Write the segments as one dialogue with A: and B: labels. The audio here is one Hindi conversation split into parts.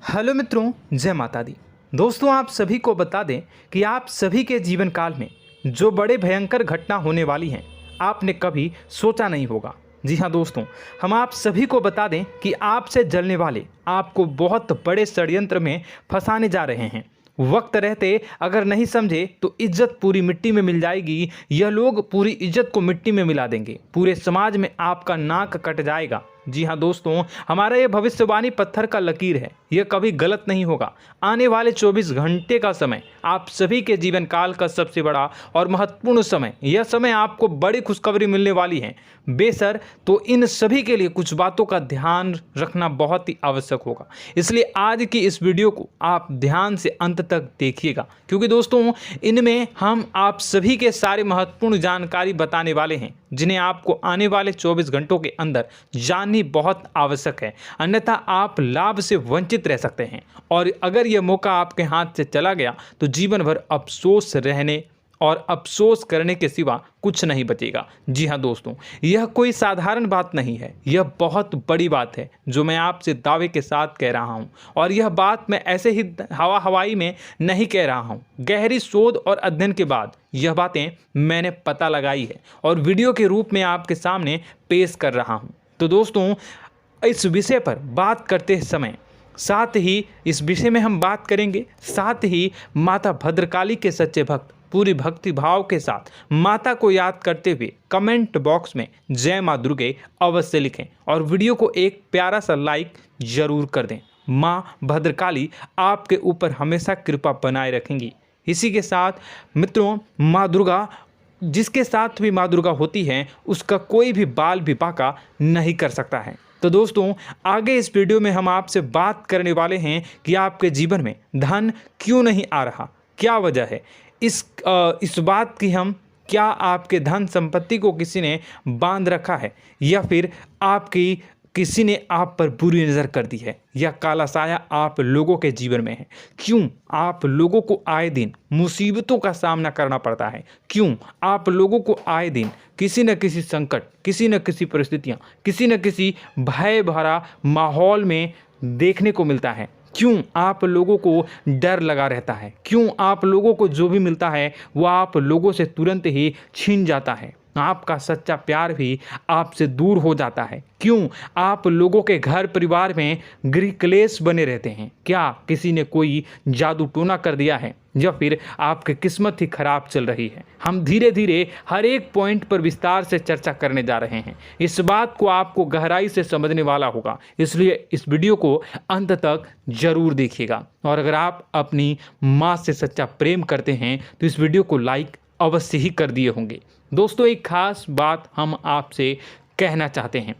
A: हेलो मित्रों, जय माता दी। दोस्तों, आप सभी को बता दें कि आप सभी के जीवन काल में जो बड़े भयंकर घटना होने वाली हैं, आपने कभी सोचा नहीं होगा। जी हाँ दोस्तों, हम आप सभी को बता दें कि आपसे जलने वाले आपको बहुत बड़े षड्यंत्र में फंसाने जा रहे हैं। वक्त रहते अगर नहीं समझे तो इज्जत पूरी मिट्टी में मिल जाएगी। यह लोग पूरी इज्जत को मिट्टी में मिला देंगे। पूरे समाज में आपका नाक कट जाएगा। जी हाँ दोस्तों, हमारा ये भविष्यवाणी पत्थर का लकीर है, यह कभी गलत नहीं होगा। आने वाले 24 घंटे का समय आप सभी के जीवन काल का सबसे बड़ा और महत्वपूर्ण समय। यह समय आपको बड़ी खुशखबरी मिलने वाली है बेसर, तो इन सभी के लिए कुछ बातों का ध्यान रखना बहुत ही आवश्यक होगा। इसलिए आज की इस वीडियो को आप ध्यान से अंत तक देखिएगा, क्योंकि दोस्तों इनमें हम आप सभी के सारे महत्वपूर्ण जानकारी बताने वाले हैं, जिन्हें आपको आने वाले 24 घंटों के अंदर जाननी बहुत आवश्यक है। अन्यथा आप लाभ से वंचित रह सकते हैं, और अगर यह मौका आपके हाथ से चला गया तो जीवन भर अफसोस रहने और अफसोस करने के सिवा कुछ नहीं बचेगा। जी हाँ दोस्तों, यह कोई साधारण बात नहीं है, यह बहुत बड़ी बात है जो मैं आपसे दावे के साथ कह रहा हूँ। और यह बात मैं ऐसे ही हवाई में नहीं कह रहा हूँ। गहरी शोध और अध्ययन के बाद यह बातें मैंने पता लगाई है और वीडियो के रूप में आपके सामने पेश कर रहा हूँ। तो दोस्तों, इस विषय पर बात करते समय साथ ही इस विषय में हम बात करेंगे, साथ ही माता भद्रकाली के सच्चे भक्त पूरी भक्ति भाव के साथ माता को याद करते हुए कमेंट बॉक्स में जय माँ दुर्गे अवश्य लिखें और वीडियो को एक प्यारा सा लाइक जरूर कर दें। माँ भद्रकाली आपके ऊपर हमेशा कृपा बनाए रखेंगी। इसी के साथ मित्रों, माँ दुर्गा, जिसके साथ भी माँ दुर्गा होती हैं, उसका कोई भी बाल भी बांका नहीं कर सकता है। तो दोस्तों, आगे इस वीडियो में हम आपसे बात करने वाले हैं कि आपके जीवन में धन क्यों नहीं आ रहा, क्या वजह है इस बात की। हम क्या आपके धन संपत्ति को किसी ने बांध रखा है, या फिर आपकी किसी ने आप पर बुरी नज़र कर दी है, या काला साया आप लोगों के जीवन में है। क्यों आप लोगों को आए दिन मुसीबतों का सामना करना पड़ता है, क्यों आप लोगों को आए दिन किसी न किसी संकट, किसी न किसी परिस्थितियाँ, किसी न किसी भय भरा माहौल में देखने को मिलता है, क्यों आप लोगों को डर लगा रहता है, क्यों आप लोगों को जो भी मिलता है वो आप लोगों से तुरंत ही छीन जाता है, आपका सच्चा प्यार भी आपसे दूर हो जाता है, क्यों आप लोगों के घर परिवार में गृह क्लेश बने रहते हैं। क्या किसी ने कोई जादू टोना कर दिया है, या फिर आपकी किस्मत ही खराब चल रही है। हम धीरे धीरे हर एक पॉइंट पर विस्तार से चर्चा करने जा रहे हैं। इस बात को आपको गहराई से समझने वाला होगा, इसलिए इस वीडियो को अंत तक जरूर देखिएगा। और अगर आप अपनी माँ से सच्चा प्रेम करते हैं तो इस वीडियो को लाइक अवश्य ही कर दिए होंगे। दोस्तों, एक खास बात हम आपसे कहना चाहते हैं।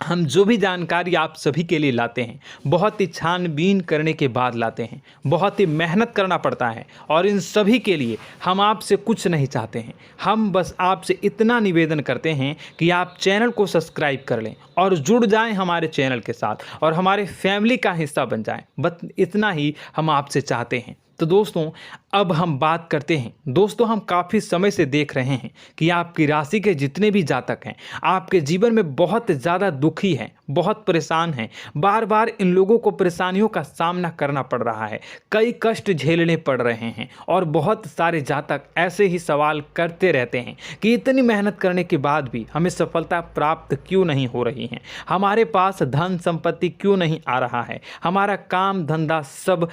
A: हम जो भी जानकारी आप सभी के लिए लाते हैं, बहुत ही छानबीन करने के बाद लाते हैं, बहुत ही मेहनत करना पड़ता है, और इन सभी के लिए हम आपसे कुछ नहीं चाहते हैं। हम बस आपसे इतना निवेदन करते हैं कि आप चैनल को सब्सक्राइब कर लें और जुड़ जाएं हमारे चैनल के साथ और हमारे फैमिली का हिस्सा बन जाएं। बस इतना ही हम आपसे चाहते हैं। तो दोस्तों, अब हम बात करते हैं। दोस्तों, हम काफ़ी समय से देख रहे हैं कि आपकी राशि के जितने भी जातक हैं, आपके जीवन में बहुत ज़्यादा दुखी हैं, बहुत परेशान हैं। बार बार इन लोगों को परेशानियों का सामना करना पड़ रहा है, कई कष्ट झेलने पड़ रहे हैं, और बहुत सारे जातक ऐसे ही सवाल करते रहते हैं कि इतनी मेहनत करने के बाद भी हमें सफलता प्राप्त क्यों नहीं हो रही है, हमारे पास धन संपत्ति क्यों नहीं आ रहा है, हमारा काम धंधा सब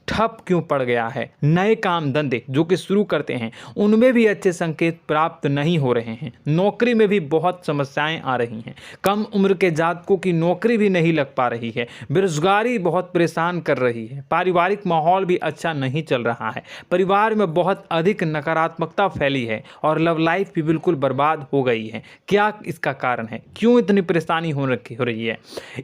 A: ठप क्यों पड़ गया है, नए काम धंधे जो कि शुरू करते हैं उनमें भी अच्छे संकेत प्राप्त नहीं हो रहे हैं, नौकरी में भी बहुत समस्याएं आ रही हैं, कम उम्र के जातकों की नौकरी भी नहीं लग पा रही है, बेरोजगारी बहुत परेशान कर रही है, पारिवारिक माहौल भी अच्छा नहीं चल रहा है, परिवार में बहुत अधिक नकारात्मकता फैली है, और लव लाइफ भी बिल्कुल बर्बाद हो गई है। क्या इसका कारण है, क्यों इतनी परेशानी हो रही है?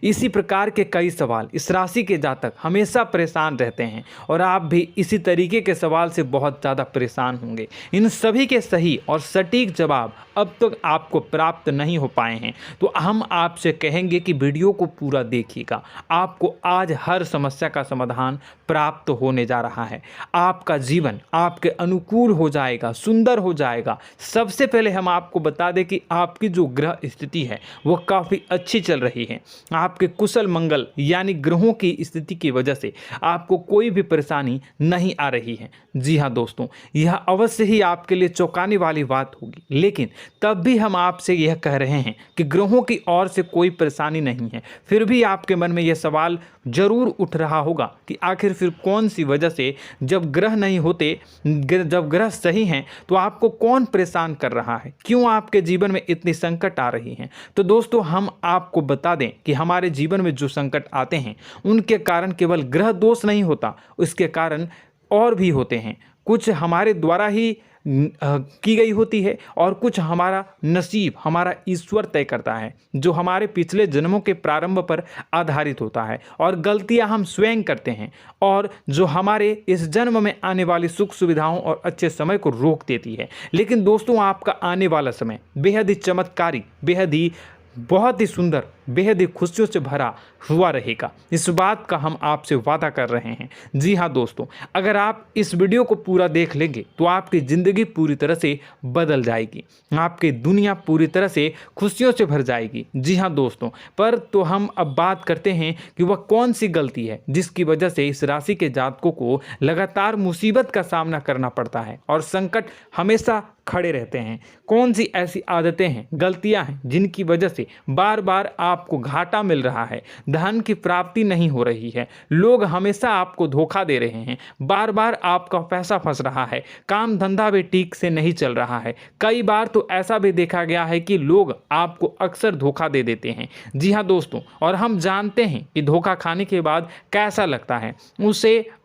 A: इसी प्रकार के कई सवाल इस राशि के जातक हमेशा परेशान रहते हैं, और आप भी इसी तरीके के सवाल से बहुत ज़्यादा परेशान होंगे। इन सभी के सही और सटीक जवाब अब तक आपको प्राप्त नहीं हो पाए हैं, तो हम आपसे कहेंगे कि वीडियो को पूरा देखिएगा। आपको आज हर समस्या का समाधान प्राप्त होने जा रहा है। आपका जीवन आपके अनुकूल हो जाएगा, सुंदर हो जाएगा। सबसे पहले हम आपको बता दें कि आपकी जो ग्रह स्थिति है वो काफ़ी अच्छी चल रही है। आपके कुशल मंगल यानी ग्रहों की स्थिति की वजह से आपको कोई भी परेशानी नहीं आ रही है। जी हाँ दोस्तों, यह अवश्य ही आपके लिए चौंकाने वाली बात होगी, लेकिन तब भी हम आपसे यह कह रहे हैं कि ग्रहों की ओर से कोई परेशानी नहीं है। फिर भी आपके मन में यह सवाल जरूर उठ रहा होगा कि आखिर फिर कौन सी वजह से, जब ग्रह नहीं होते, जब ग्रह सही हैं, तो आपको कौन परेशान कर रहा है, क्यों आपके जीवन में इतनी संकट आ रही हैं। तो दोस्तों, हम आपको बता दें कि हमारे जीवन में जो संकट आते हैं उनके कारण केवल ग्रह दोष नहीं होता, उसके कारण और भी होते हैं। कुछ हमारे द्वारा ही की गई होती है और कुछ हमारा नसीब, हमारा ईश्वर तय करता है, जो हमारे पिछले जन्मों के प्रारंभ पर आधारित होता है। और गलतियां हम स्वयं करते हैं और जो हमारे इस जन्म में आने वाली सुख सुविधाओं और अच्छे समय को रोक देती है। लेकिन दोस्तों, आपका आने वाला समय बेहद ही चमत्कारी, बेहद ही बहुत ही सुंदर, बेहद ही खुशियों से भरा हुआ रहेगा। इस बात का हम आपसे वादा कर रहे हैं। जी हाँ दोस्तों, अगर आप इस वीडियो को पूरा देख लेंगे तो आपकी ज़िंदगी पूरी तरह से बदल जाएगी, आपकी दुनिया पूरी तरह से खुशियों से भर जाएगी। जी हाँ दोस्तों, पर तो हम अब बात करते हैं कि वह कौन सी गलती है जिसकी वजह से इस राशि के जातकों को लगातार मुसीबत का सामना करना पड़ता है और संकट हमेशा खड़े रहते हैं। कौन सी ऐसी आदतें हैं, गलतियां हैं जिनकी वजह से बार बार आपको घाटा मिल रहा है, धन की प्राप्ति नहीं हो रही है, लोग हमेशा आपको धोखा दे रहे हैं, बार बार आपका पैसा फंस रहा है, काम धंधा भी ठीक से नहीं चल रहा है। कई बार तो ऐसा भी देखा गया है कि लोग आपको अक्सर धोखा दे देते हैं। जी हाँ दोस्तों, और हम जानते हैं कि धोखा खाने के बाद कैसा लगता है।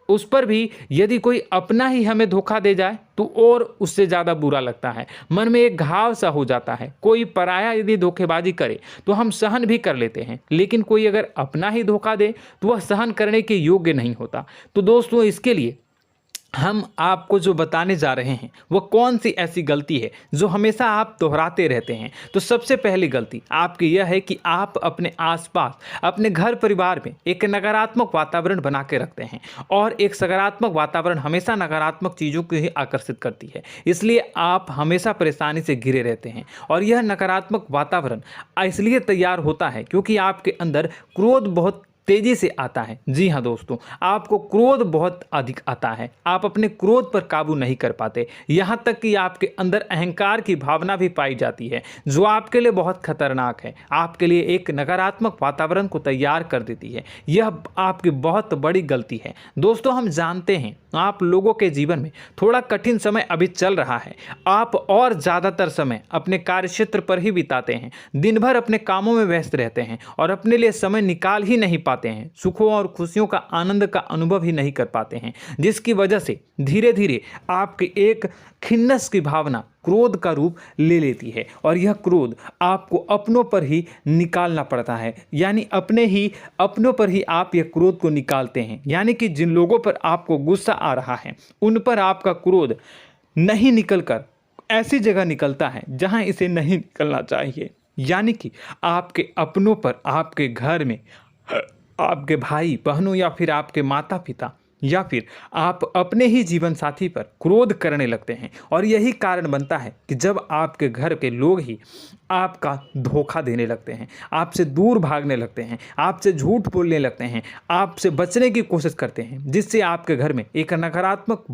A: उस पर भी यदि कोई अपना ही हमें धोखा दे जाए तो और उससे ज़्यादा बुरा लगता है, मन में एक घाव सा हो जाता है। कोई पराया यदि धोखेबाजी करे तो हम सहन भी कर लेते हैं, लेकिन कोई अगर अपना ही धोखा दे तो वह सहन करने के योग्य नहीं होता। तो दोस्तों, इसके लिए हम आपको जो बताने जा रहे हैं वो कौन सी ऐसी गलती है जो हमेशा आप दोहराते रहते हैं। तो सबसे पहली गलती आपकी यह है कि आप अपने आसपास, अपने घर परिवार में एक नकारात्मक वातावरण बना के रखते हैं, और एक सकारात्मक वातावरण हमेशा नकारात्मक चीज़ों को ही आकर्षित करती है। इसलिए आप हमेशा परेशानी से घिरे रहते हैं, और यह नकारात्मक वातावरण इसलिए तैयार होता है क्योंकि आपके अंदर क्रोध बहुत तेजी से आता है। जी हाँ दोस्तों, आपको क्रोध बहुत अधिक आता है, आप अपने क्रोध पर काबू नहीं कर पाते, यहाँ तक कि आपके अंदर अहंकार की भावना भी पाई जाती है, जो आपके लिए बहुत खतरनाक है, आपके लिए एक नकारात्मक वातावरण को तैयार कर देती है। यह आपकी बहुत बड़ी गलती है। दोस्तों, हम जानते हैं आप लोगों के जीवन में थोड़ा कठिन समय अभी चल रहा है। आप और ज़्यादातर समय अपने कार्यक्षेत्र पर ही बिताते हैं, दिन भर अपने कामों में व्यस्त रहते हैं और अपने लिए समय निकाल ही नहीं पाते हैं, सुखों और खुशियों का आनंद का अनुभव ही नहीं कर पाते हैं, जिसकी वजह से धीरे धीरे आपकी एक खिन्नस की भावना क्रोध का रूप ले लेती है, और यह क्रोध आपको अपनों पर ही निकालना पड़ता है। यानी अपनों पर ही आप यह क्रोध को निकालते हैं। यानी कि जिन लोगों पर आपको गुस्सा आ रहा है उन पर आपका क्रोध नहीं निकलकर ऐसी जगह निकलता है जहां इसे नहीं निकलना चाहिए। यानी कि आपके अपनों पर, आपके घर में, आपके भाई बहनों या फिर आपके माता पिता या फिर आप अपने ही जीवन साथी पर क्रोध करने लगते हैं, और यही कारण बनता है कि जब आपके घर के लोग ही आपका धोखा देने लगते हैं, आपसे दूर भागने लगते हैं, आपसे झूठ बोलने लगते हैं, आपसे बचने की कोशिश करते हैं, जिससे आपके घर में एक नकारात्मक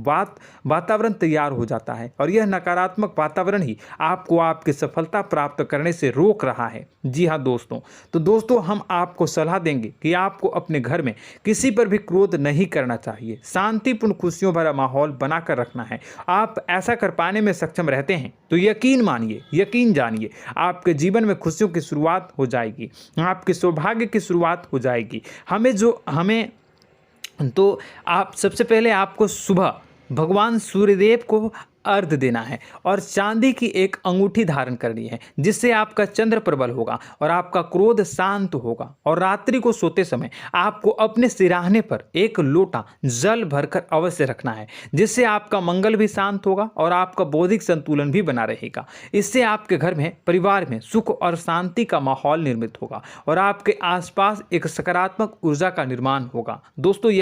A: वातावरण तैयार हो जाता है, और यह नकारात्मक वातावरण ही आपको आपकी सफलता प्राप्त करने से रोक रहा है। जी हाँ दोस्तों, तो दोस्तों, हम आपको सलाह देंगे कि आपको अपने घर में किसी पर भी क्रोध नहीं करना चाहिए, शांतिपूर्ण खुशियों भरा माहौल बनाकर रखना है। आप ऐसा कर पाने में सक्षम रहते हैं तो यकीन मानिए, यकीन जानिए, आपके जीवन में खुशियों की शुरुआत हो जाएगी, आपके सौभाग्य की शुरुआत हो जाएगी। आप सबसे पहले आपको सुबह भगवान सूर्यदेव को अर्घ्य देना है और चांदी की एक अंगूठी धारण करनी है, जिससे आपका चंद्र प्रबल होगा और आपका क्रोध शांत होगा। और रात्रि को सोते समय आपको अपने सिरहाने पर एक लोटा जल भरकर अवश्य रखना है, जिससे आपका मंगल भी शांत होगा और आपका बौद्धिक संतुलन भी बना रहेगा। इससे आपके घर में, परिवार में सुख और शांति का माहौल निर्मित होगा और आपके आसपास एक सकारात्मक ऊर्जा का निर्माण होगा। दोस्तों,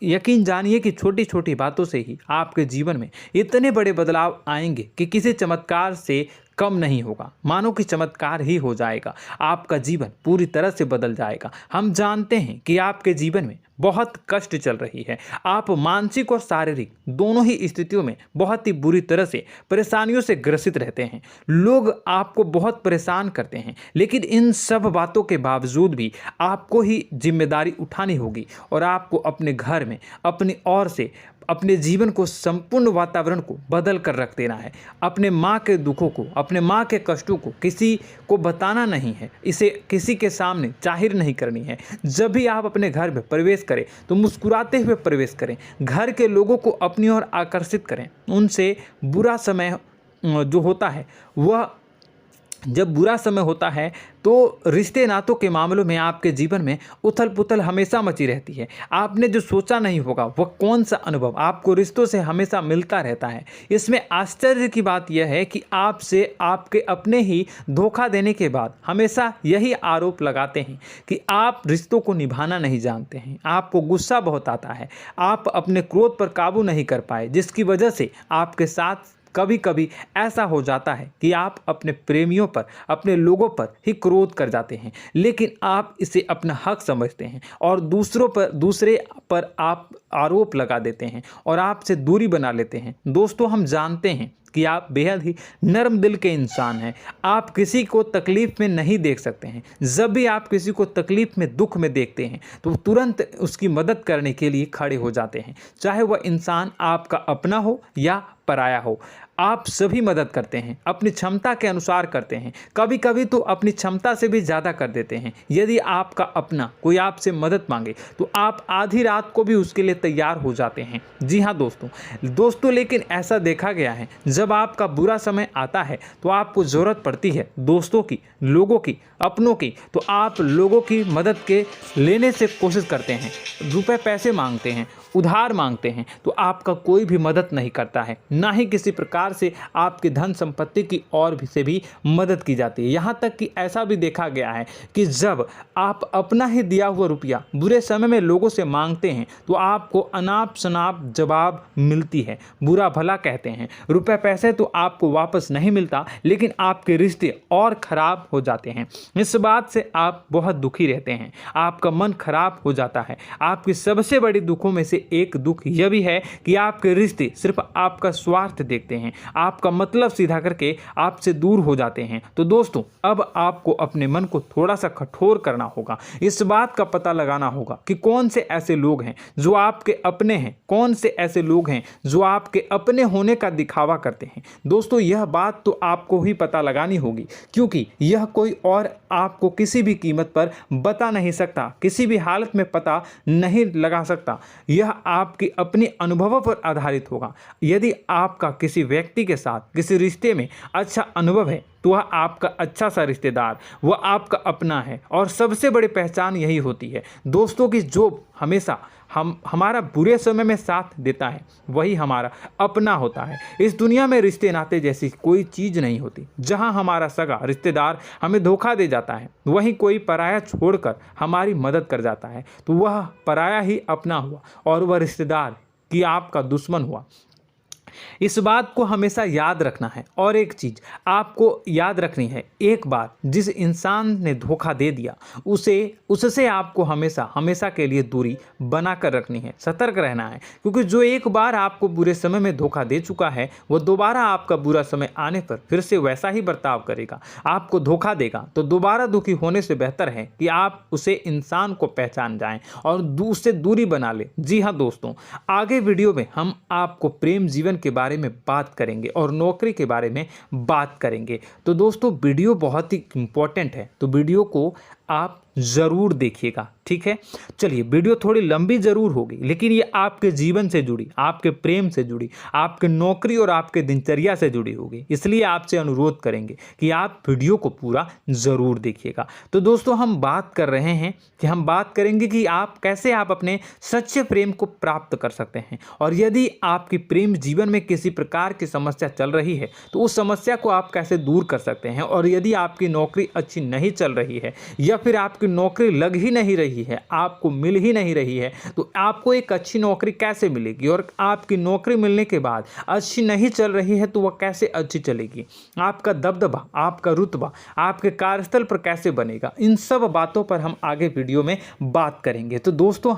A: यकीन जानिए कि छोटी छोटी बातों से ही आपके जीवन में इतने बड़े बदलाव आएंगे कि किसी चमत्कार से कम नहीं होगा। मानो कि चमत्कार ही हो जाएगा, आपका जीवन पूरी तरह से बदल जाएगा। हम जानते हैं कि आपके जीवन में बहुत कष्ट चल रही है, आप मानसिक और शारीरिक दोनों ही स्थितियों में बहुत ही बुरी तरह से परेशानियों से ग्रसित रहते हैं। लोग आपको बहुत परेशान करते हैं, लेकिन इन सब बातों के बावजूद भी आपको ही जिम्मेदारी उठानी होगी और आपको अपने घर में अपनी ओर से अपने जीवन को, संपूर्ण वातावरण को बदल कर रख देना है। अपने माँ के दुखों को, अपने माँ के कष्टों को किसी को बताना नहीं है, इसे किसी के सामने जाहिर नहीं करनी है। जब भी आप अपने घर में प्रवेश करें तो मुस्कुराते हुए प्रवेश करें, घर के लोगों को अपनी ओर आकर्षित करें। उनसे बुरा समय जो होता है वह जब बुरा समय होता है तो रिश्ते नातों के मामलों में आपके जीवन में उथल पुथल हमेशा मची रहती है। आपने जो सोचा नहीं होगा वह कौन सा अनुभव आपको रिश्तों से हमेशा मिलता रहता है। इसमें आश्चर्य की बात यह है कि आपसे आपके अपने ही धोखा देने के बाद हमेशा यही आरोप लगाते हैं कि आप रिश्तों को निभाना नहीं जानते हैं, आपको गुस्सा बहुत आता है, आप अपने क्रोध पर काबू नहीं कर पाए, जिसकी वजह से आपके साथ कभी कभी ऐसा हो जाता है कि आप अपने प्रेमियों पर, अपने लोगों पर ही क्रोध कर जाते हैं, लेकिन आप इसे अपना हक समझते हैं और दूसरे पर आप आरोप लगा देते हैं और आपसे दूरी बना लेते हैं। दोस्तों, हम जानते हैं कि आप बेहद ही नर्म दिल के इंसान हैं। आप किसी को तकलीफ में नहीं देख सकते हैं। जब भी आप किसी को तकलीफ में, दुख में देखते हैं तो तुरंत उसकी मदद करने के लिए खड़े हो जाते हैं, चाहे वह इंसान आपका अपना हो या पराया हो। आप सभी मदद करते हैं, अपनी क्षमता के अनुसार करते हैं, कभी कभी तो अपनी क्षमता से भी ज़्यादा कर देते हैं। यदि आपका अपना कोई आपसे मदद मांगे तो आप आधी रात को भी उसके लिए तैयार हो जाते हैं। जी हाँ दोस्तों, लेकिन ऐसा देखा गया है, जब आपका बुरा समय आता है तो आपको ज़रूरत पड़ती है दोस्तों की, लोगों की, अपनों की, तो आप लोगों की मदद के लेने से कोशिश करते हैं, रुपए पैसे मांगते हैं, उधार मांगते हैं, तो आपका कोई भी मदद नहीं करता है, ना ही किसी प्रकार से आपकी धन संपत्ति की ओर से भी मदद की जाती है। यहाँ तक कि ऐसा भी देखा गया है कि जब आप अपना ही दिया हुआ रुपया बुरे समय में लोगों से मांगते हैं तो आपको अनाप शनाप जवाब मिलती है, बुरा भला कहते हैं। रुपए पैसे तो आपको वापस नहीं मिलता, लेकिन आपके रिश्ते और खराब हो जाते हैं। इस बात से आप बहुत दुखी रहते हैं, आपका मन खराब हो जाता है। आपकी सबसे बड़ी दुखों में से एक दुख यह भी है कि आपके रिश्ते सिर्फ आपका स्वार्थ देखते हैं, आपका मतलब सीधा करके आपसे दूर हो जाते हैं। तो दोस्तों, अब आपको अपने मन को थोड़ा सा कठोर करना होगा, इस बात का पता लगाना होगा कि कौन से ऐसे लोग हैं जो आपके अपने हैं, कौन से ऐसे लोग हैं जो आपके अपने होने का दिखावा करते हैं। दोस्तों, यह बात तो आपको ही पता लगानी होगी, क्योंकि यह कोई और आपको किसी भी कीमत पर बता नहीं सकता, किसी भी हालत में पता नहीं लगा सकता। यह आपके अपने अनुभवों पर आधारित होगा। यदि आपका किसी व्यक्ति के साथ किसी रिश्ते में अच्छा अनुभव है तो वह आपका अच्छा सा रिश्तेदार, वह आपका अपना है। और सबसे बड़ी पहचान यही होती है दोस्तों की जो हमेशा हमारा बुरे समय में साथ देता है वही हमारा अपना होता है। इस दुनिया में रिश्ते नाते जैसी कोई चीज़ नहीं होती। जहां हमारा सगा रिश्तेदार हमें धोखा दे जाता है, वहीं कोई पराया छोड़कर हमारी मदद कर जाता है, तो वह पराया ही अपना हुआ और वह रिश्तेदार की आपका दुश्मन हुआ। इस बात को हमेशा याद रखना है। और एक चीज़ आपको याद रखनी है, एक बार जिस इंसान ने धोखा दे दिया उससे आपको हमेशा के लिए दूरी बना कर रखनी है, सतर्क रहना है। क्योंकि जो एक बार आपको बुरे समय में धोखा दे चुका है वो दोबारा आपका बुरा समय आने पर फिर से वैसा ही बर्ताव करेगा, आपको धोखा देगा। तो दोबारा दुखी होने से बेहतर है कि आप उसे इंसान को पहचान जाएं और उससे दूरी बना लें। जी हाँ दोस्तों, आगे वीडियो में हम आपको प्रेम जीवन के बारे में बात करेंगे और नौकरी के बारे में बात करेंगे। तो दोस्तों, वीडियो बहुत ही इम्पोर्टेंट है, तो वीडियो को आप ज़रूर देखिएगा, ठीक है। चलिए, वीडियो थोड़ी लंबी ज़रूर होगी, लेकिन ये आपके जीवन से जुड़ी, आपके प्रेम से जुड़ी, आपके नौकरी और आपके दिनचर्या से जुड़ी होगी, इसलिए आपसे अनुरोध करेंगे कि आप वीडियो को पूरा ज़रूर देखिएगा। तो दोस्तों, हम बात कर रहे हैं कि हम बात करेंगे कि आप कैसे आप अपने सच्चे प्रेम को प्राप्त कर सकते हैं, और यदि आपकी प्रेम जीवन में किसी प्रकार की समस्या चल रही है तो उस समस्या को आप कैसे दूर कर सकते हैं, और यदि आपकी नौकरी अच्छी नहीं चल रही है या फिर आपकी नौकरी लग ही नहीं रही है, आपको मिल ही नहीं रही है, तो आपको एक अच्छी नौकरी कैसे मिलेगी, और आपकी नौकरी मिलने के बाद अच्छी नहीं चल रही है तो वह कैसे अच्छी चलेगी, आपका दबदबा, आपका रुतबा आपके कार्यस्थल पर कैसे बनेगा, इन सब बातों पर हम आगे वीडियो में बात करेंगे। तो दोस्तों,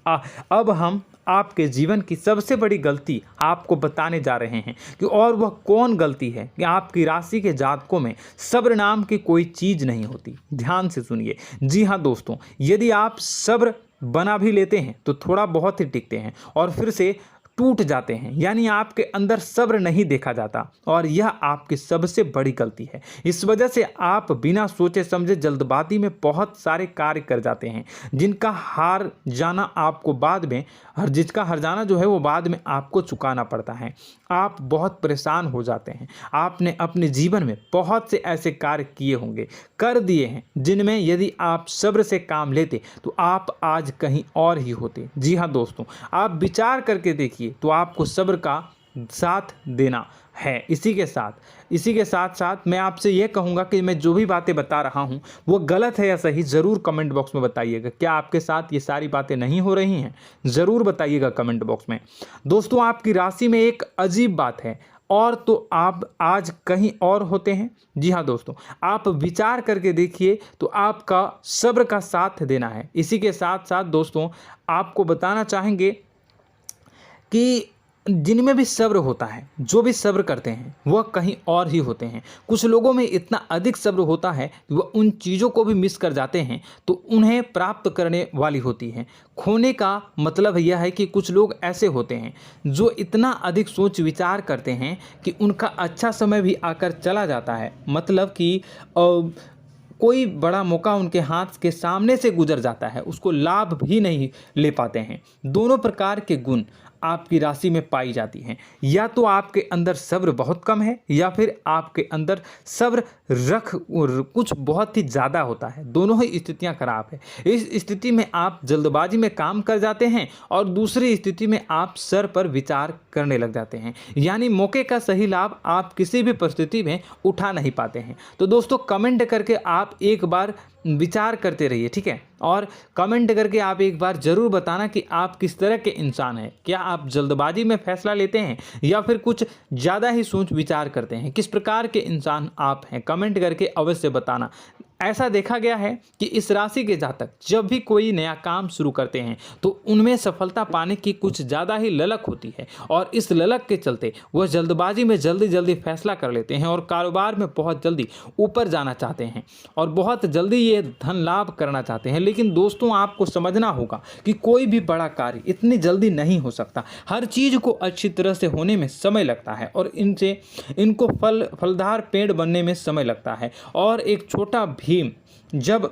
A: अब हम आपके जीवन की सबसे बड़ी गलती आपको बताने जा रहे हैं कि और वह कौन गलती है कि आपकी राशि के जातकों में सब्र नाम की कोई चीज़ नहीं होती। ध्यान से सुनिए। जी हाँ दोस्तों, यदि आप सब्र बना भी लेते हैं तो थोड़ा बहुत ही टिकते हैं और फिर से टूट जाते हैं, यानी आपके अंदर सब्र नहीं देखा जाता, और यह आपकी सबसे बड़ी गलती है। इस वजह से आप बिना सोचे समझे जल्दबाजी में बहुत सारे कार्य कर जाते हैं, जिसका हार जाना जो है वो बाद में आपको चुकाना पड़ता है। आप बहुत परेशान हो जाते हैं। आपने अपने जीवन में बहुत से ऐसे कार्य किए होंगे, कर दिए हैं, जिनमें यदि आप सब्र से काम लेते तो आप आज कहीं और ही होते। जी हाँ दोस्तों, आप विचार करके देखिए तो आपको सब्र का साथ देना है। इसी के साथ साथ मैं आपसे यह कहूँगा कि मैं जो भी बातें बता रहा हूँ वो गलत है या सही, ज़रूर कमेंट बॉक्स में बताइएगा। क्या आपके साथ ये सारी बातें नहीं हो रही हैं, ज़रूर बताइएगा कमेंट बॉक्स में। दोस्तों, आपकी राशि में एक अजीब बात है, और तो आप आज कहीं और होते हैं। जी हाँ दोस्तों, आप विचार करके देखिए तो आपका सब्र का साथ देना है। इसी के साथ साथ दोस्तों, आपको बताना चाहेंगे कि जिनमें भी सब्र होता है, जो भी सब्र करते हैं वह कहीं और ही होते हैं। कुछ लोगों में इतना अधिक सब्र होता है कि वह उन चीज़ों को भी मिस कर जाते हैं तो उन्हें प्राप्त करने वाली होती हैं। खोने का मतलब यह है कि कुछ लोग ऐसे होते हैं जो इतना अधिक सोच विचार करते हैं कि उनका अच्छा समय भी आकर चला जाता है, मतलब कि कोई बड़ा मौका उनके हाथ के सामने से गुजर जाता है, उसको लाभ भी नहीं ले पाते हैं। दोनों प्रकार के गुण आपकी राशि में पाई जाती हैं। या तो आपके अंदर सब्र बहुत कम है या फिर आपके अंदर सब्र कुछ बहुत ही ज़्यादा होता है। दोनों ही स्थितियां खराब है। इस स्थिति में आप जल्दबाजी में काम कर जाते हैं और दूसरी स्थिति में आप सर पर विचार करने लग जाते हैं, यानी मौके का सही लाभ आप किसी भी परिस्थिति में उठा नहीं पाते हैं। तो दोस्तों, कमेंट करके आप एक बार विचार करते रहिए, ठीक है, और कमेंट करके आप एक बार ज़रूर बताना कि आप किस तरह के इंसान हैं। क्या आप जल्दबाजी में फैसला लेते हैं या फिर कुछ ज़्यादा ही सोच विचार करते हैं? किस प्रकार के इंसान आप हैं, कमेंट करके अवश्य बताना। ऐसा देखा गया है कि इस राशि के जातक जब भी कोई नया काम शुरू करते हैं तो उनमें सफलता पाने की कुछ ज़्यादा ही ललक होती है, और इस ललक के चलते वह जल्दबाजी में जल्दी फैसला कर लेते हैं और कारोबार में बहुत जल्दी ऊपर जाना चाहते हैं और बहुत जल्दी ये धन लाभ करना चाहते हैं। लेकिन दोस्तों, आपको समझना होगा कि कोई भी बड़ा कार्य इतनी जल्दी नहीं हो सकता। हर चीज़ को अच्छी तरह से होने में समय लगता है और इनको फलदार पेड़ बनने में समय लगता है। और एक छोटा भीम जब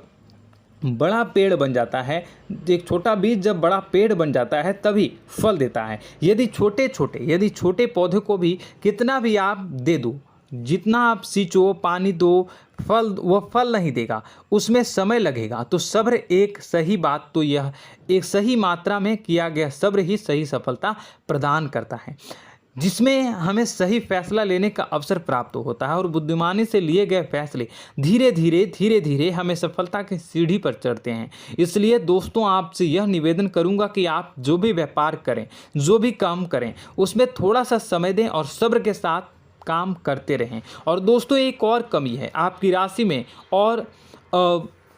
A: बड़ा पेड़ बन जाता है, एक छोटा बीज जब बड़ा पेड़ बन जाता है तभी फल देता है। यदि छोटे पौधे को भी कितना भी आप दे दो, जितना आप सींचो, पानी दो, वह फल नहीं देगा, उसमें समय लगेगा। तो सब्र एक सही बात तो यह एक सही मात्रा में किया गया सब्र ही सही सफलता प्रदान करता है, जिसमें हमें सही फैसला लेने का अवसर प्राप्त होता है और बुद्धिमानी से लिए गए फैसले धीरे धीरे हमें सफलता की सीढ़ी पर चढ़ते हैं। इसलिए दोस्तों, आपसे यह निवेदन करूंगा कि आप जो भी व्यापार करें, जो भी काम करें, उसमें थोड़ा सा समय दें और सब्र के साथ काम करते रहें। और दोस्तों, एक और कमी है आपकी राशि में, और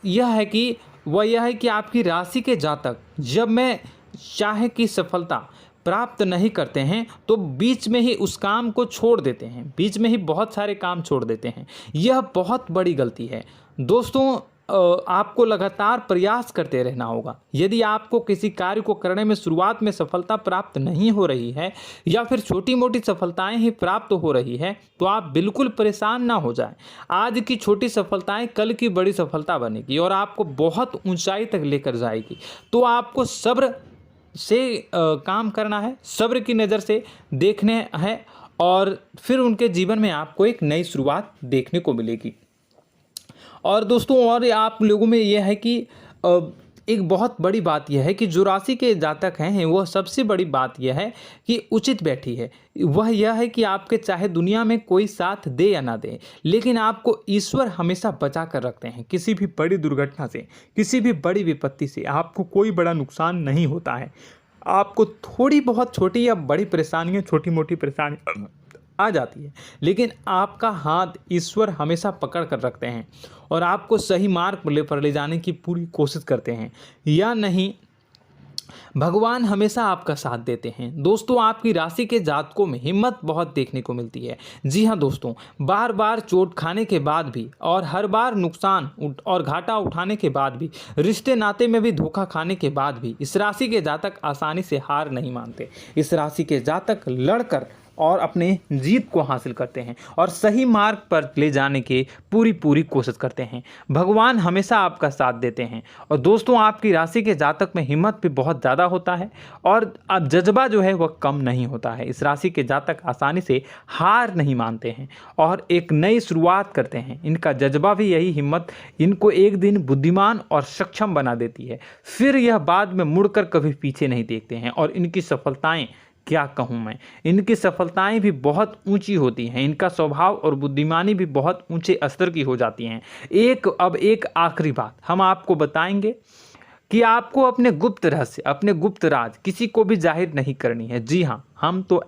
A: यह है कि आपकी राशि के जातक जब मैं चाहे कि सफलता प्राप्त नहीं करते हैं तो बीच में ही उस काम को छोड़ देते हैं, बीच में ही बहुत सारे काम छोड़ देते हैं। यह बहुत बड़ी गलती है दोस्तों। आपको लगातार प्रयास करते रहना होगा। यदि आपको किसी कार्य को करने में शुरुआत में सफलता प्राप्त नहीं हो रही है या फिर छोटी मोटी सफलताएं ही प्राप्त हो रही है तो आप बिल्कुल परेशान ना हो जाएं। आज की छोटी सफलताएं कल की बड़ी सफलता बनेगी और आपको बहुत ऊंचाई तक लेकर जाएगी। तो आपको सब्र से काम करना है, सब्र की नज़र से देखने हैं और फिर उनके जीवन में आपको एक नई शुरुआत देखने को मिलेगी। और दोस्तों और आप लोगों में यह है कि एक बहुत बड़ी बात यह है कि जो राशि के जातक हैं वह सबसे बड़ी बात यह है कि उचित बैठी है। वह यह है कि आपके चाहे दुनिया में कोई साथ दे या ना दे, लेकिन आपको ईश्वर हमेशा बचा कर रखते हैं। किसी भी बड़ी दुर्घटना से, किसी भी बड़ी विपत्ति से आपको कोई बड़ा नुकसान नहीं होता है। आपको थोड़ी बहुत छोटी या बड़ी परेशानियाँ, छोटी मोटी परेशानी आ जाती है, लेकिन आपका हाथ ईश्वर हमेशा पकड़ कर रखते हैं और आपको सही मार्ग पर ले जाने की पूरी कोशिश करते हैं। या नहीं, भगवान हमेशा आपका साथ देते हैं। दोस्तों आपकी राशि के जातकों में हिम्मत बहुत देखने को मिलती है। जी हाँ दोस्तों, बार बार चोट खाने के बाद भी और हर बार नुकसान और घाटा उठाने के बाद भी, रिश्ते नाते में भी धोखा खाने के बाद भी इस राशि के जातक आसानी से हार नहीं मानते। इस राशि के जातक लड़कर और अपने जीत को हासिल करते हैं और सही मार्ग पर ले जाने की पूरी कोशिश करते हैं। भगवान हमेशा आपका साथ देते हैं। और दोस्तों आपकी राशि के जातक में हिम्मत भी बहुत ज़्यादा होता है और अब जज्बा जो है वह कम नहीं होता है। इस राशि के जातक आसानी से हार नहीं मानते हैं और एक नई शुरुआत करते हैं। इनका जज्बा भी, यही हिम्मत इनको एक दिन बुद्धिमान और सक्षम बना देती है। फिर यह बाद में मुड़कर कभी पीछे नहीं देखते हैं और इनकी सफलताएं, क्या कहूँ मैं, इनकी सफलताएं भी बहुत ऊंची होती हैं। इनका स्वभाव और बुद्धिमानी भी बहुत ऊंचे स्तर की हो जाती हैं। अब एक आखिरी बात हम आपको बताएंगे कि आपको अपने गुप्त रहस्य, अपने गुप्त राज किसी को भी जाहिर नहीं करनी है। जी हाँ, हम तो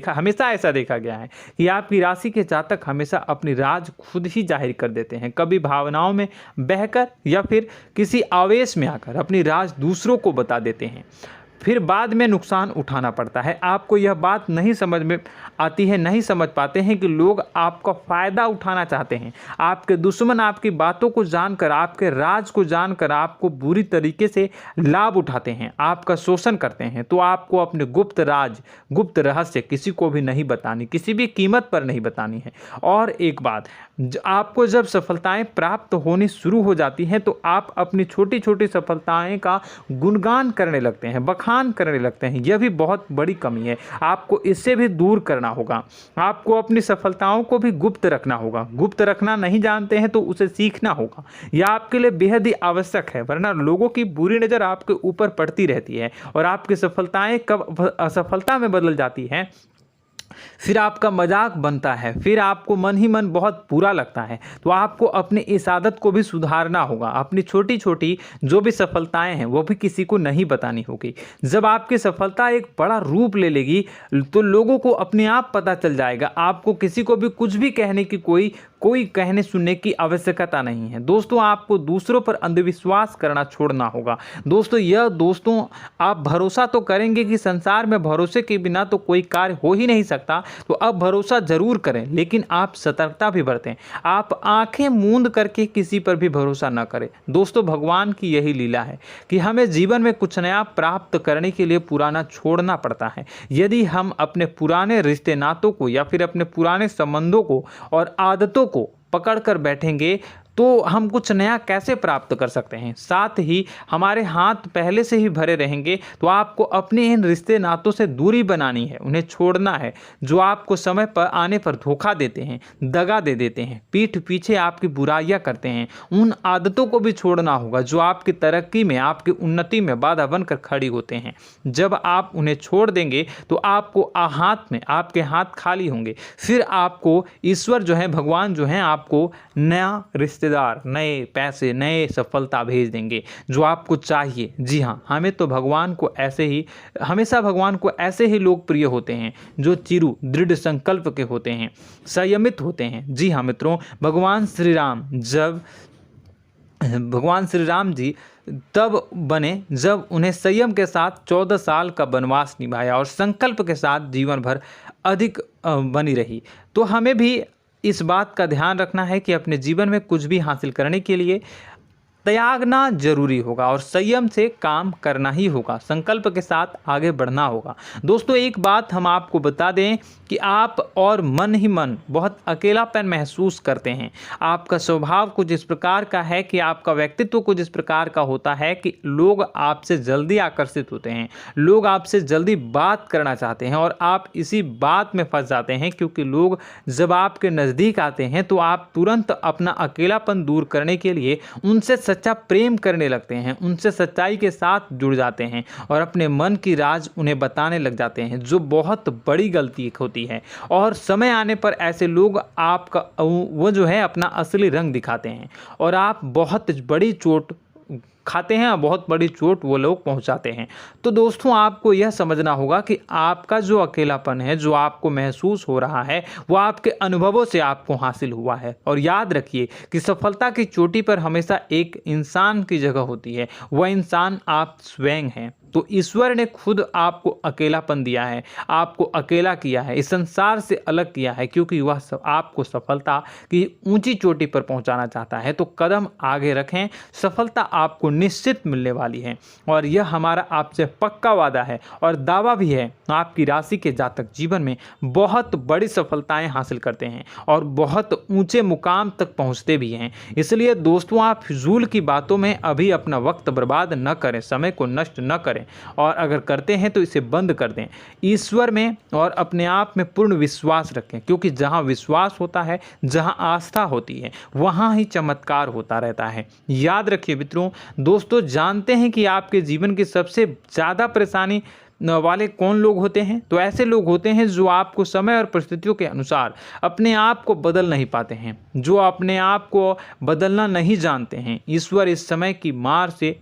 A: हमेशा ऐसा देखा गया है कि आपकी राशि के जातक हमेशा अपनी राज खुद ही जाहिर कर देते हैं। कभी भावनाओं में बहकर या फिर किसी आवेश में आकर अपनी राज दूसरों को बता देते हैं, फिर बाद में नुकसान उठाना पड़ता है। आपको यह बात नहीं समझ में आती है, नहीं समझ पाते हैं कि लोग आपका फ़ायदा उठाना चाहते हैं। आपके दुश्मन आपकी बातों को जानकर, आपके राज को जानकर आपको बुरी तरीके से लाभ उठाते हैं, आपका शोषण करते हैं। तो आपको अपने गुप्त राज, गुप्त रहस्य किसी को भी नहीं बतानी, किसी भी कीमत पर नहीं बतानी है। और एक बात, आपको जब सफलताएं प्राप्त होनी शुरू हो जाती हैं तो आप अपनी छोटी छोटी सफलताएं का गुणगान करने लगते हैं, बखान करने लगते हैं। यह भी बहुत बड़ी कमी है, आपको इससे भी दूर करना होगा। आपको अपनी सफलताओं को भी गुप्त रखना होगा। गुप्त रखना नहीं जानते हैं तो उसे सीखना होगा। यह आपके लिए बेहद ही आवश्यक है, वरना लोगों की बुरी नज़र आपके ऊपर पड़ती रहती है और आपकी सफलताएं कब असफलता में बदल जाती हैं, फिर आपका मजाक बनता है, फिर आपको मन ही मन बहुत बुरा लगता है। तो आपको अपनी इस आदत को भी सुधारना होगा। अपनी छोटी छोटी जो भी सफलताएं हैं वो भी किसी को नहीं बतानी होगी। जब आपकी सफलता एक बड़ा रूप ले लेगी तो लोगों को अपने आप पता चल जाएगा। आपको किसी को भी कुछ भी कहने की कोई कहने सुनने की आवश्यकता नहीं है। दोस्तों आपको दूसरों पर अंधविश्वास करना छोड़ना होगा। दोस्तों आप भरोसा तो करेंगे कि संसार में भरोसे के बिना तो कोई कार्य हो ही नहीं सकता, तो अब भरोसा जरूर करें, लेकिन आप सतर्कता भी बरतें। आप आंखें मूंद करके किसी पर भी भरोसा न करें। दोस्तों भगवान की यही लीला है कि हमें जीवन में कुछ नया प्राप्त करने के लिए पुराना छोड़ना पड़ता है। यदि हम अपने पुराने रिश्ते नातों को या फिर अपने पुराने संबंधों को और आदतों को पकड़ कर बैठेंगे तो हम कुछ नया कैसे प्राप्त कर सकते हैं। साथ ही हमारे हाथ पहले से ही भरे रहेंगे। तो आपको अपने इन रिश्ते नातों से दूरी बनानी है, उन्हें छोड़ना है जो आपको समय पर आने पर धोखा देते हैं, दगा दे देते हैं, पीठ पीछे आपकी बुराइयां करते हैं। उन आदतों को भी छोड़ना होगा जो आपकी तरक्की में, आपकी उन्नति में बाधा बनकर खड़ी होते हैं। जब आप उन्हें छोड़ देंगे तो आपको आपके हाथ खाली होंगे। फिर आपको ईश्वर जो है, भगवान जो है, आपको नया रिश्तेदार, नए पैसे, नए सफलता भेज देंगे जो आपको चाहिए। जी हाँ, हमेशा भगवान को ऐसे ही लोग प्रिय होते हैं जो चिरु दृढ़ संकल्प के होते हैं, संयमित होते हैं। जी हाँ मित्रों, भगवान श्री राम जी तब बने जब उन्हें संयम के साथ 14 साल का वनवास निभाया और संकल्प के साथ जीवन भर अधिक बनी रही। तो हमें भी इस बात का ध्यान रखना है कि अपने जीवन में कुछ भी हासिल करने के लिए त्यागना जरूरी होगा और संयम से काम करना ही होगा, संकल्प के साथ आगे बढ़ना होगा। दोस्तों एक बात हम आपको बता दें कि आप और मन ही मन बहुत अकेलापन महसूस करते हैं। आपका स्वभाव कुछ इस प्रकार का है कि आपका व्यक्तित्व कुछ इस प्रकार का होता है कि लोग आपसे जल्दी आकर्षित होते हैं, लोग आपसे जल्दी बात करना चाहते हैं और आप इसी बात में फंस जाते हैं, क्योंकि लोग जब आपके नज़दीक आते हैं तो आप तुरंत अपना अकेलापन दूर करने के लिए उनसे सच्चा प्रेम करने लगते हैं, उनसे सच्चाई के साथ जुड़ जाते हैं और अपने मन की राज उन्हें बताने लग जाते हैं, जो बहुत बड़ी गलती होती है। और समय आने पर ऐसे लोग आपका वो जो है अपना असली रंग दिखाते हैं और आप बहुत बड़ी चोट खाते हैं, बहुत बड़ी चोट वो लोग पहुंचाते हैं। तो दोस्तों आपको यह समझना होगा कि आपका जो अकेलापन है, जो आपको महसूस हो रहा है, वो आपके अनुभवों से आपको हासिल हुआ है। और याद रखिए कि सफलता की चोटी पर हमेशा एक इंसान की जगह होती है, वह इंसान आप स्वयं हैं। तो ईश्वर ने खुद आपको अकेलापन दिया है, आपको अकेला किया है, इस संसार से अलग किया है, क्योंकि वह आपको सफलता की ऊंची चोटी पर पहुंचाना चाहता है। तो कदम आगे रखें, सफलता आपको निश्चित मिलने वाली है और यह हमारा आपसे पक्का वादा है और दावा भी है। आपकी राशि के जातक जीवन में बहुत बड़ी सफलताएं हासिल करते हैं और बहुत ऊंचे मुकाम तक पहुंचते भी हैं। इसलिए दोस्तों आप फिजूल की बातों में अभी अपना वक्त बर्बाद न करें, समय को नष्ट न करें और अगर करते हैं तो इसे बंद कर दें। ईश्वर में और अपने आप में पूर्ण विश्वास रखें, क्योंकि जहां विश्वास होता है, जहां आस्था होती है, वहां ही चमत्कार होता रहता है। याद रखिए मित्रों, दोस्तों जानते हैं कि आपके जीवन की सबसे ज़्यादा परेशानी वाले कौन लोग होते हैं? तो ऐसे लोग होते हैं जो आपको समय और परिस्थितियों के अनुसार अपने आप को बदल नहीं पाते हैं, जो अपने आप को बदलना नहीं जानते हैं। ईश्वर इस समय की मार से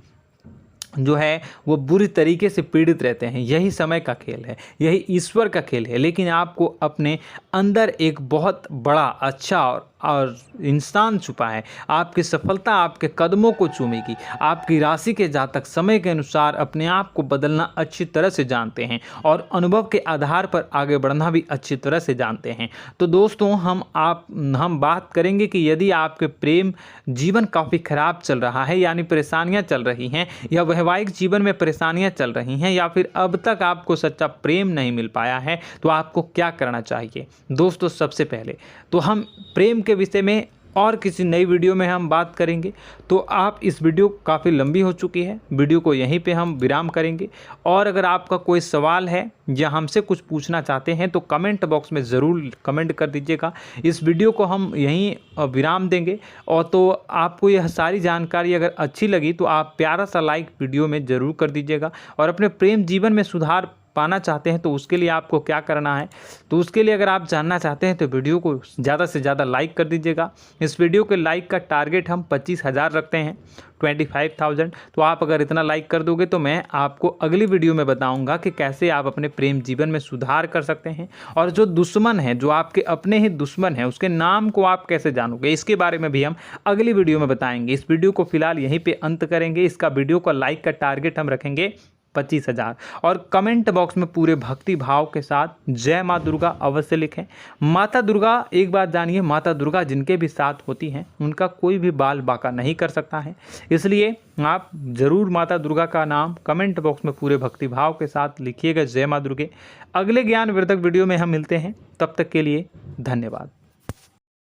A: जो है वो बुरी तरीके से पीड़ित रहते हैं। यही समय का खेल है, यही ईश्वर का खेल है। लेकिन आपको अपने अंदर एक बहुत बड़ा अच्छा और इंसान छुपा है। आपकी सफलता आपके कदमों को चूमेगी। आपकी राशि के जातक समय के अनुसार अपने आप को बदलना अच्छी तरह से जानते हैं और अनुभव के आधार पर आगे बढ़ना भी अच्छी तरह से जानते हैं। तो दोस्तों हम बात करेंगे कि यदि आपके प्रेम जीवन काफ़ी खराब चल रहा है, यानी परेशानियां चल रही हैं, या वैवाहिक जीवन में परेशानियां चल रही हैं, या फिर अब तक आपको सच्चा प्रेम नहीं मिल पाया है, तो आपको क्या करना चाहिए। दोस्तों सबसे पहले तो हम प्रेम के विषय में और किसी नई वीडियो में हम बात करेंगे। तो आप इस वीडियो काफ़ी लंबी हो चुकी है, वीडियो को यहीं पे हम विराम करेंगे। और अगर आपका कोई सवाल है या हमसे कुछ पूछना चाहते हैं तो कमेंट बॉक्स में ज़रूर कमेंट कर दीजिएगा। इस वीडियो को हम यहीं विराम देंगे। और तो आपको यह सारी जानकारी अगर अच्छी लगी तो आप प्यारा सा लाइक वीडियो में ज़रूर कर दीजिएगा। और अपने प्रेम जीवन में सुधार पाना चाहते हैं तो उसके लिए आपको क्या करना है, तो उसके लिए अगर आप जानना चाहते हैं तो वीडियो को ज़्यादा से ज़्यादा लाइक कर दीजिएगा। इस वीडियो के लाइक का टारगेट हम 25,000 रखते हैं, 25,000। तो आप अगर इतना लाइक कर दोगे तो मैं आपको अगली वीडियो में बताऊंगा कि कैसे आप अपने प्रेम जीवन में सुधार कर सकते हैं। और जो दुश्मन है, जो आपके अपने ही दुश्मन है, उसके नाम को आप कैसे जानोगे, इसके बारे में भी हम अगली वीडियो में बताएंगे। इस वीडियो को फिलहाल यहीं पर अंत करेंगे। इसका वीडियो का लाइक का टारगेट हम रखेंगे 25,000। और कमेंट बॉक्स में पूरे भक्ति भाव के साथ जय माँ दुर्गा अवश्य लिखें। माता दुर्गा, एक बात जानिए, माता दुर्गा जिनके भी साथ होती हैं उनका कोई भी बाल बांका नहीं कर सकता है। इसलिए आप ज़रूर माता दुर्गा का नाम कमेंट बॉक्स में पूरे भक्ति भाव के साथ लिखिएगा, जय माँ दुर्गे। अगले ज्ञानवर्धक वीडियो में हम मिलते हैं, तब तक के लिए धन्यवाद।